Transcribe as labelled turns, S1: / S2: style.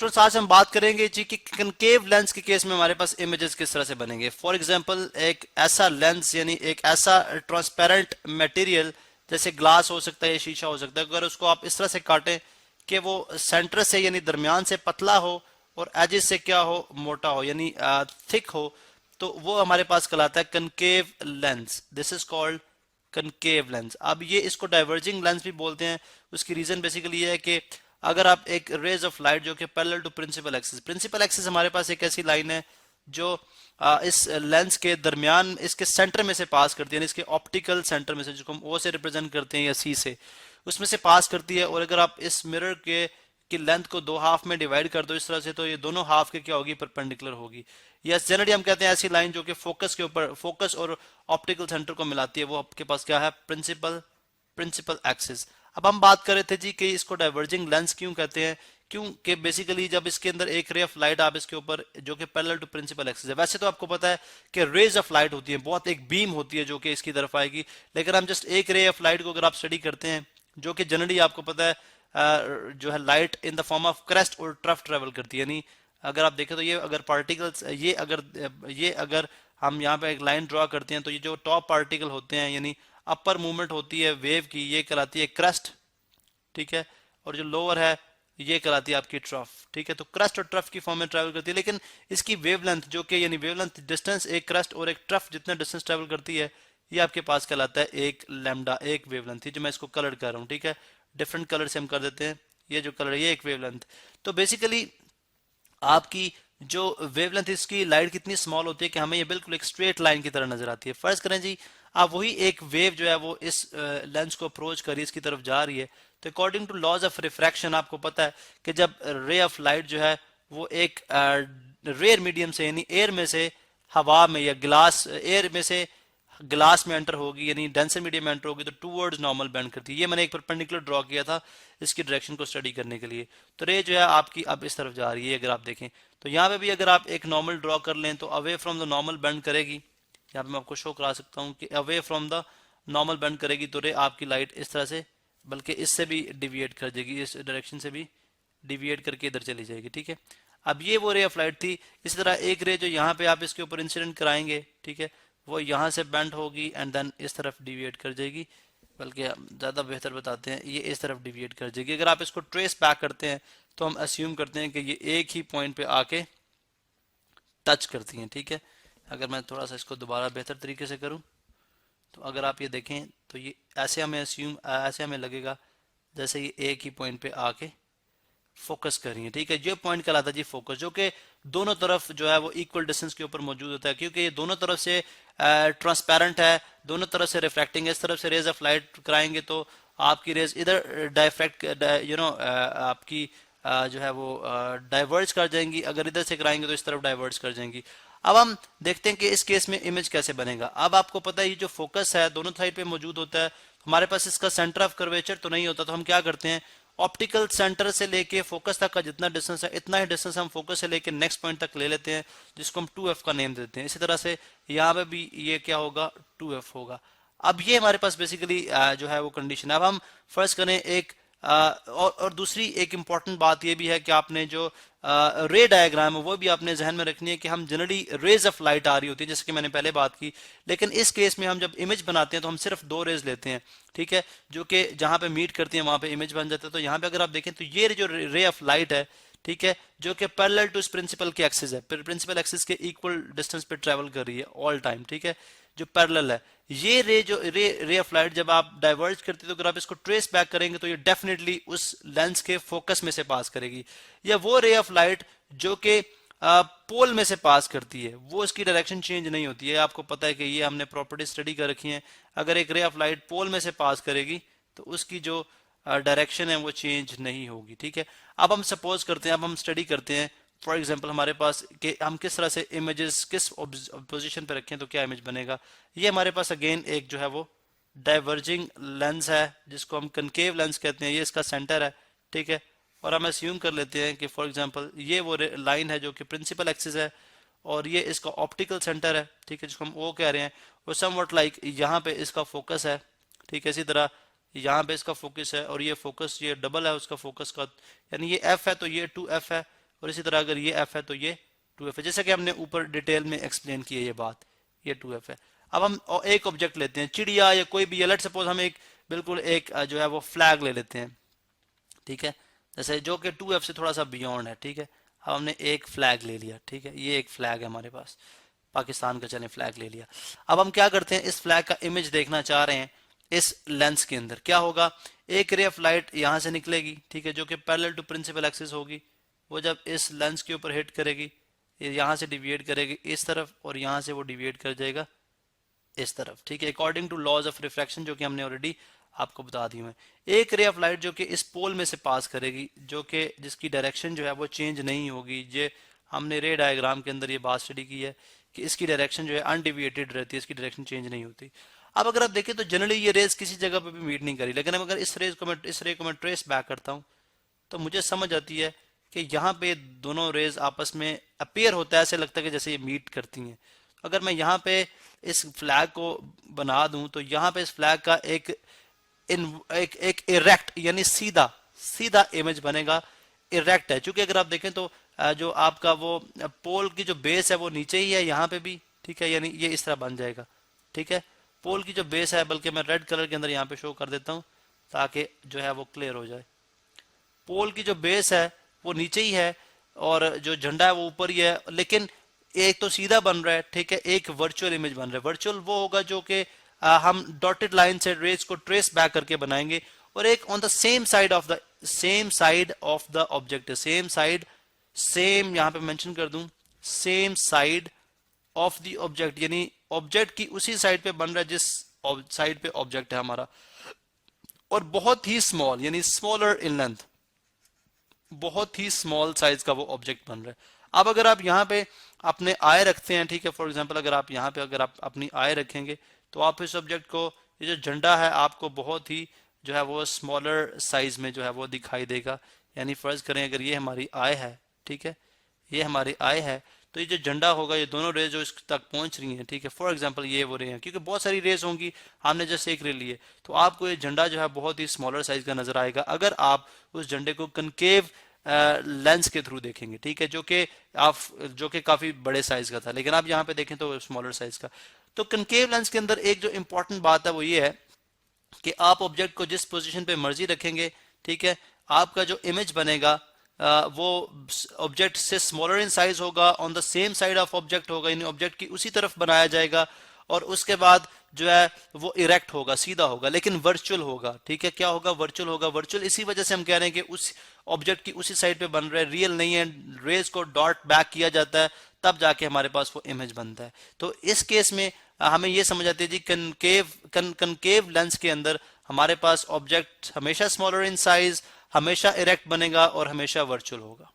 S1: Students आज हम बात करेंगे जी कि कनकेव लेंस के केस में हमारे पास इमेजेस किस तरह से बनेंगे। फॉर एग्जांपल एक ऐसा लेंस यानी एक ऐसा ट्रांसपेरेंट मटेरियल जैसे ग्लास हो सकता है या शीशा हो सकता है, अगर उसको आप इस तरह से काटें कि वो सेंटर से यानी दरमियान से पतला हो और एजेस से क्या हो, मोटा हो यानी थिक हो, तो वो हमारे पास कहलाता है concave lens. This is called concave lens. अब ये इसको डाइवर्जिंग लेंस भी बोलते हैं। उसकी रीजन बेसिकली ये है कि अगर आप एक रेज ऑफ लाइट जो कि पैरेलल टू प्रिंसिपल एक्सिस हमारे पास एक ऐसी लाइन है जो इस लेंस के दरमियान इसके सेंटर में से पास करती है, इसके ऑप्टिकल सेंटर में से, जिसको हम ओ से रिप्रेजेंट करते हैं या सी से, उसमें से पास करती है। और अगर आप इस मिरर के की लेंथ को दो हाफ में डिवाइड कर दो इस तरह से, तो ये दोनों हाफ के क्या होगी, परपेंडिकुलर होगी। यस, जनरली हम कहते हैं ऐसी लाइन जो कि फोकस के ऊपर, फोकस और ऑप्टिकल सेंटर को मिलाती है, वो आपके पास क्या है, प्रिंसिपल एक्सिस। अब हम बात कर रहे थे जी कि इसको डाइवर्जिंग लेंस क्यों कहते हैं, क्योंकि बेसिकली जब इसके अंदर एक रे ऑफ लाइट आप इसके ऊपर जो कि पैरेलल टू प्रिंसिपल एक्सिस है, वैसे तो आपको पता है कि रेज ऑफ लाइट होती है, बहुत एक बीम होती है जो कि इसकी तरफ आएगी, लेकिन हम जस्ट एक रे ऑफ लाइट को अगर आप स्टडी करते हैं जो कि जनरली आपको पता है जो है light in the form of crest और ट्रफ ट्रेवल करती है। यानी अगर आप देखें तो ये अगर पार्टिकल्स ये अगर हम यहाँ पे एक लाइन ड्रॉ करते हैं तो ये जो टॉप पार्टिकल होते हैं यानी अपर मूवमेंट होती है वेव की, ये कहलाती है क्रस्ट, ठीक है, और जो लोअर है ये कहलाती है आपकी ट्रफ, ठीक है। तो क्रस्ट और ट्रफ की फॉर्म में ट्रैवल करती है, लेकिन इसकी वेवलेंथ जो कि यानी वेवलेंथ डिस्टेंस एक क्रस्ट और एक ट्रफ जितना डिस्टेंस ट्रैवल करती है, ये आपके पास कहलाता है एक लैम्डा, एक वेवलेंथ थी, जो मैं इसको कलर कर रहा हूँ, ठीक है। डिफरेंट कलर से हम कर देते हैं, ये जो कलर है ये एक वेवलेंथ। तो बेसिकली आपकी जो वेवलेंथ इसकी लाइट कितनी स्मॉल होती है कि हमें ये बिल्कुल एक स्ट्रेट लाइन की तरह नजर आती है। फर्ज करें जी आप वही एक वेव जो है वो इस लेंस को अप्रोच कर रही है, इसकी तरफ जा रही है, तो according to laws of refraction आपको पता है कि जब रे ऑफ लाइट जो है वो एक रेयर मीडियम से यानी एयर में से हवा में या ग्लास एयर में से ग्लास में एंटर होगी यानी डेंसर मीडियम में एंटर होगी, तो टूवर्ड्स नॉर्मल बेंड करती है। ये मैंने एक परपेंडिकुलर ड्रॉ किया था इसकी डायरेक्शन को स्टडी करने के लिए। तो रे जो है आपकी अब इस तरफ जा रही है, अगर आप देखें तो यहाँ पे भी अगर आप एक नॉर्मल ड्रॉ कर लें तो away from the normal bend करेगी। यहाँ पे मैं आपको शो करा सकता हूँ कि away from the normal bend करेगी, तो रे आपकी लाइट इस तरह से, बल्कि इससे भी डिविएट कर जाएगी, इस डायरेक्शन से भी डिविएट करके इधर चली जाएगी, ठीक है। अब ये वो रे ऑफ लाइट थी। इसी तरह एक रे जो यहाँ पे आप इसके ऊपर इंसिडेंट कराएंगे, ठीक है, वो यहाँ से बेंड होगी एंड देन इस तरफ डिविएट कर जाएगी, बल्कि ज़्यादा बेहतर बताते हैं, ये इस तरफ डिविएट कर जाएगी। अगर आप इसको ट्रेस बैक करते हैं तो हम अस्यूम करते हैं कि ये एक ही पॉइंट पे आके टच करती हैं, ठीक है। अगर मैं थोड़ा सा इसको दोबारा बेहतर तरीके से करूं तो अगर आप ये देखें तो ये ऐसे हमें लगेगा जैसे ये एक ही पॉइंट पे आके फोकस कर रही है, ठीक है। ये पॉइंट कहलाता है जी फोकस, जो कि दोनों तरफ जो है वो इक्वल डिस्टेंस के ऊपर मौजूद होता है, क्योंकि ये दोनों तरफ से ट्रांसपेरेंट है, दोनों तरफ से रिफ्रैक्टिंग है। इस तरफ से रेज ऑफ लाइट कराएंगे तो आपकी रेज इधर डायफ्रैक्ट आपकी जो है वो डाइवर्ज कर जाएंगी, अगर इधर से कराएंगे तो इस तरफ डाइवर्ज कर जाएंगी। अब हम देखते हैं कि इस केस में इमेज कैसे बनेगा। अब आपको पता है ये जो फोकस है दोनों साइड पे मौजूद होता है, हमारे पास इसका सेंटर ऑफ कर्वेचर तो नहीं होता, तो हम क्या करते हैं, ऑप्टिकल सेंटर से लेके फोकस तक का जितना डिस्टेंस है इतना ही डिस्टेंस हम फोकस से लेके नेक्स्ट पॉइंट तक ले लेते हैं, जिसको हम 2f का नेम देते हैं। इसी तरह से यहाँ पे भी ये क्या होगा, 2f होगा। अब ये हमारे पास बेसिकली जो है वो कंडीशन है। अब हम फर्स्ट करें एक और दूसरी एक इंपॉर्टेंट बात ये भी है कि आपने जो रे डायग्राम है वो भी आपने जहन में रखनी है कि हम जनरली रेज ऑफ लाइट आ रही होती है, जैसे कि मैंने पहले बात की, लेकिन इस केस में हम जब इमेज बनाते हैं तो हम सिर्फ दो रेज लेते हैं, ठीक है, जो कि जहां पे मीट करती हैं वहां पे इमेज बन जाता है। तो यहाँ पे अगर आप देखें तो ये जो रे ऑफ लाइट है, ठीक है, जो कि पैरेलल टू इस प्रिंसिपल के एक्सिस है, प्रिंसिपल एक्सिस के इक्वल डिस्टेंस पे ट्रेवल कर रही है ऑल टाइम, ठीक है, जो पैरेलल है। ये रे ऑफ लाइट जब आप डाइवर्ज करते हो तो अगर आप इसको ट्रेस बैक करेंगे तो ये डेफिनेटली उस लेंस के फोकस में से पास करेगी। या वो रे ऑफ लाइट जो कि पोल में से पास करती है, वो इसकी डायरेक्शन चेंज नहीं होती है। आपको पता है कि ये हमने प्रॉपर्टी स्टडी कर रखी है, अगर एक रे ऑफ लाइट पोल में से पास करेगी तो उसकी जो डायरेक्शन है वो चेंज नहीं होगी, ठीक है। अब हम सपोज करते हैं, अब हम स्टडी करते हैं फॉर एग्जाम्पल हमारे पास कि हम किस तरह से इमेजेस किस पोजीशन पे रखें तो क्या इमेज बनेगा। ये हमारे पास अगेन एक जो है वो डाइवर्जिंग लेंस है जिसको हम कनकेव लेंस कहते हैं, ये इसका सेंटर है, ठीक है। और हम अस्यूम कर लेते हैं कि फॉर एग्जांपल ये वो लाइन है जो कि प्रिंसिपल एक्सिस है और ये इसका ऑप्टिकल सेंटर है, ठीक है, जिसको हम ओ कह रहे हैं। वो समवट लाइक यहाँ पे इसका फोकस है, ठीक है। इसी तरह यहाँ पे इसका फोकस है और ये फोकस ये डबल है उसका फोकस का, यानी ये एफ है तो ये 2f है और इसी तरह अगर ये एफ है तो ये 2f है, जैसे कि हमने ऊपर डिटेल में एक्सप्लेन की है ये बात, ये 2f है। अब हम एक ऑब्जेक्ट लेते हैं, चिड़िया या कोई भी, लेट्स सपोज हम एक बिल्कुल एक जो है वो फ्लैग ले लेते हैं, ठीक है, जैसे जो कि 2f से थोड़ा सा बियॉन्ड है, ठीक है। अब हमने एक फ्लैग ले लिया, ठीक है, ये एक फ्लैग है हमारे पास, पाकिस्तान का चलें फ्लैग ले लिया। अब हम क्या करते हैं, इस फ्लैग का इमेज देखना चाह रहे हैं इस लेंस के अंदर। क्या होगा, एक रे ऑफ लाइट यहाँ से निकलेगी, ठीक है, जो कि पैरेलल टू प्रिंसिपल एक्सिस होगी। वो जब इस लेंस के ऊपर हिट करेगी, ये यहाँ से डिविएट करेगी इस तरफ, और यहाँ से वो डिविएट कर जाएगा इस तरफ, ठीक है, according to laws of refraction, जो कि हमने ऑलरेडी आपको बता दी है। एक रे ऑफ लाइट जो कि इस पोल में से पास करेगी, जो कि जिसकी डायरेक्शन जो है वो चेंज नहीं होगी। ये हमने रे डायग्राम के अंदर ये बात स्टडी की है कि इसकी डायरेक्शन जो है अनडिविएटेड रहती है, इसकी डायरेक्शन चेंज नहीं होती। अब अगर आप देखें तो जनरली ये रेज किसी जगह पर भी मीट नहीं करी, लेकिन अगर इस रे को मैं ट्रेस बैक करता हूँ तो मुझे समझ आती है कि यहाँ पे दोनों रेज आपस में अपीयर होता है, ऐसे लगता है कि जैसे ये मीट करती हैं। अगर मैं यहाँ पे इस फ्लैग को बना दूं तो यहाँ पे इस फ्लैग का एक इरेक्ट यानी सीधा सीधा इमेज बनेगा, इरेक्ट है। क्योंकि अगर आप देखें तो जो आपका वो पोल की जो बेस है वो नीचे ही है यहाँ पे भी, ठीक है, यानी ये इस तरह बन जाएगा, ठीक है, पोल की जो बेस है, बल्कि मैं रेड कलर के अंदर यहाँ पे शो कर देता हूँ ताकि जो है वो क्लियर हो जाए। पोल की जो बेस है वो नीचे ही है और जो झंडा है वो ऊपर ही है, लेकिन एक तो सीधा बन रहा है, ठीक है, एक वर्चुअल इमेज बन रहा है। वर्चुअल वो होगा जो कि हम डॉटेड लाइन से रेज को ट्रेस बैक करके बनाएंगे, और एक on the same side of the object, same side, same यहाँ पे मेंशन कर दूं, same side of the object, यानी ऑब्जेक्ट की उसी साइड पे बन रहा है जिस साइड पे ऑब्जेक्ट है हमारा, और बहुत ही स्मॉल यानी स्मॉलर इन लेंथ, बहुत ही स्मॉल साइज का वो ऑब्जेक्ट बन रहा है। अब अगर आप यहाँ पे अपने आई रखते हैं, ठीक है, फॉर एग्जांपल अगर आप यहाँ पे अगर आप अपनी आई रखेंगे तो आप इस ऑब्जेक्ट को, ये जो झंडा है आपको बहुत ही जो है वो स्मॉलर साइज में जो है वो दिखाई देगा। यानी फर्ज करें अगर ये हमारी आई है, ठीक है, ये हमारी आई है, तो ये जो झंडा होगा, ये दोनों रेज जो इस तक पहुंच रही हैं, ठीक है, फॉर एग्जांपल ये वो रे हैं, क्योंकि बहुत सारी रेज होंगी, हमने जस्ट एक रे ली है, तो आपको ये झंडा जो है बहुत ही स्मॉलर साइज का नजर आएगा अगर आप उस झंडे को कनकेव लेंस के थ्रू देखेंगे, ठीक है, जो कि काफी बड़े साइज का था, लेकिन आप यहाँ पे देखें तो स्मॉलर साइज का। तो कनकेव लेंस के अंदर एक जो इंपॉर्टेंट बात है वो ये है कि आप ऑब्जेक्ट को जिस पोजीशन पे मर्जी रखेंगे, ठीक है, आपका जो इमेज बनेगा वो ऑब्जेक्ट से स्मॉलर इन साइज होगा, on the same side of object होगा, यानी ऑब्जेक्ट की उसी तरफ बनाया जाएगा, और उसके बाद जो है वो इरेक्ट होगा, सीधा होगा, लेकिन वर्चुअल होगा, ठीक है। क्या होगा, वर्चुअल होगा। वर्चुअल इसी वजह से हम कह रहे हैं कि उस ऑब्जेक्ट की उसी साइड पे बन रहा है, रियल नहीं है। रेज को डॉट बैक किया जाता है तब जाके हमारे पास वो इमेज बनता है। तो इस केस में हमें ये समझ आती है जी, कनकेव लेंस के अंदर हमारे पास ऑब्जेक्ट हमेशा स्मॉलर इन साइज, हमेशा इरेक्ट बनेगा और हमेशा वर्चुअल होगा।